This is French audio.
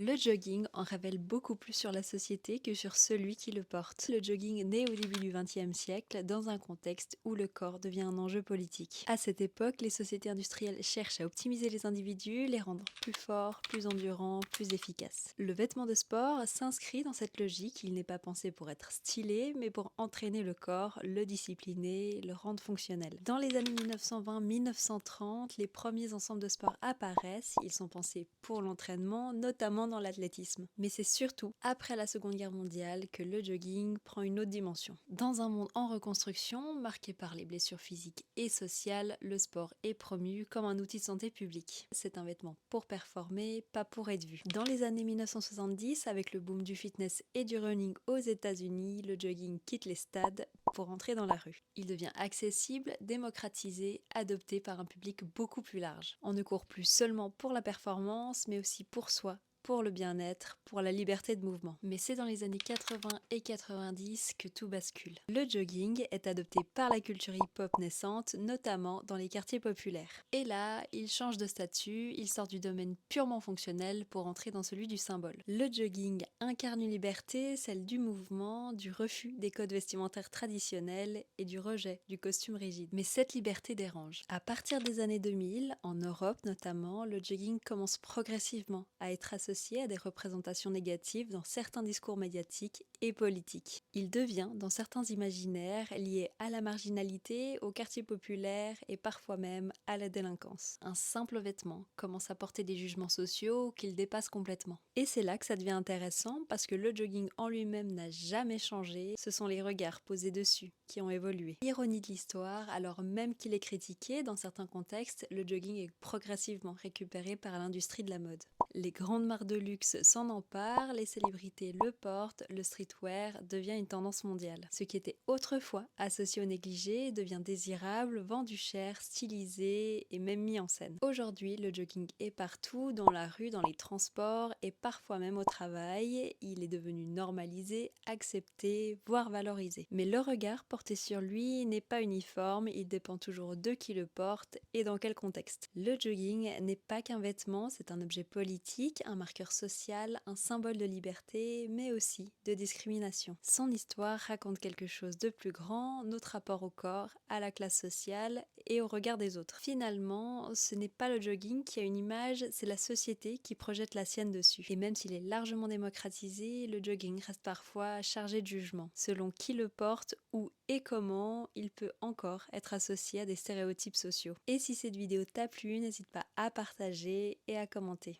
Le jogging en révèle beaucoup plus sur la société que sur celui qui le porte. Le jogging naît au début du XXe siècle dans un contexte où le corps devient un enjeu politique. À cette époque, les sociétés industrielles cherchent à optimiser les individus, les rendre plus forts, plus endurants, plus efficaces. Le vêtement de sport s'inscrit dans cette logique. Il n'est pas pensé pour être stylé, mais pour entraîner le corps, le discipliner, le rendre fonctionnel. Dans les années 1920-1930, les premiers ensembles de sport apparaissent. Ils sont pensés pour l'entraînement, notamment dans l'athlétisme. Mais c'est surtout après la Seconde Guerre mondiale que le jogging prend une autre dimension. Dans un monde en reconstruction, marqué par les blessures physiques et sociales, le sport est promu comme un outil de santé publique. C'est un vêtement pour performer, pas pour être vu. Dans les années 1970, avec le boom du fitness et du running aux États-Unis, le jogging quitte les stades pour entrer dans la rue. Il devient accessible, démocratisé, adopté par un public beaucoup plus large. On ne court plus seulement pour la performance, mais aussi pour soi, pour le bien-être, pour la liberté de mouvement. Mais c'est dans les années 80 et 90 que tout bascule. Le jogging est adopté par la culture hip-hop naissante, notamment dans les quartiers populaires. Et là, il change de statut, il sort du domaine purement fonctionnel pour entrer dans celui du symbole. Le jogging incarne une liberté, celle du mouvement, du refus des codes vestimentaires traditionnels et du rejet du costume rigide. Mais cette liberté dérange. À partir des années 2000, en Europe notamment, le jogging commence progressivement à être associé à des représentations négatives dans certains discours médiatiques et politiques. Il devient, dans certains imaginaires, lié à la marginalité, au quartier populaire et parfois même à la délinquance. Un simple vêtement commence à porter des jugements sociaux qu'il dépasse complètement. Et c'est là que ça devient intéressant parce que le jogging en lui-même n'a jamais changé, ce sont les regards posés dessus qui ont évolué. Ironie de l'histoire, alors même qu'il est critiqué dans certains contextes, le jogging est progressivement récupéré par l'industrie de la mode. Les grandes marques de luxe s'en emparent, les célébrités le portent, le streetwear devient une tendance mondiale. Ce qui était autrefois associé au négligé devient désirable, vendu cher, stylisé et même mis en scène. Aujourd'hui, le jogging est partout, dans la rue, dans les transports et parfois même au travail. Il est devenu normalisé, accepté, voire valorisé. Mais le regard porté sur lui n'est pas uniforme, il dépend toujours de qui le porte et dans quel contexte. Le jogging n'est pas qu'un vêtement, c'est un objet politique, un marqueur social, un symbole de liberté, mais aussi de discrimination. Son histoire raconte quelque chose de plus grand, notre rapport au corps, à la classe sociale et au regard des autres. Finalement, ce n'est pas le jogging qui a une image, c'est la société qui projette la sienne dessus. Et même s'il est largement démocratisé, le jogging reste parfois chargé de jugement. Selon qui le porte, où et comment, il peut encore être associé à des stéréotypes sociaux. Et si cette vidéo t'a plu, n'hésite pas à partager et à commenter.